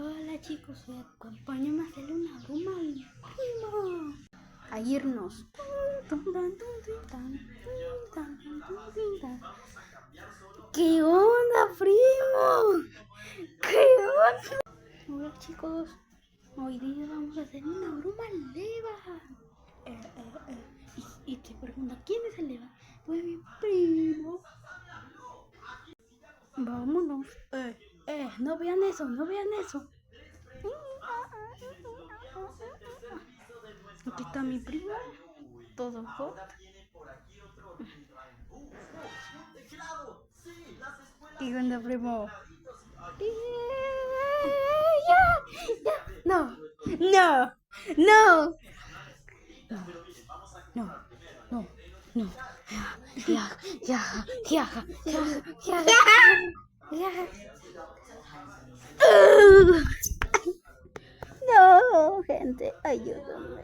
Hola chicos, acompáñame a hacerle una broma al primo. A irnos. ¿Qué onda, primo? ¿Qué onda? Hola chicos, hoy día vamos a hacer una broma al Leva. Y te pregunta, ¿quién es el Leva? Pues mi primo. Vámonos. No vean eso, no vean eso. Aquí está mi primo, todo hot. ¿Qué onda, primo? Ya. No, no, no. No. No, gente, ayúdame.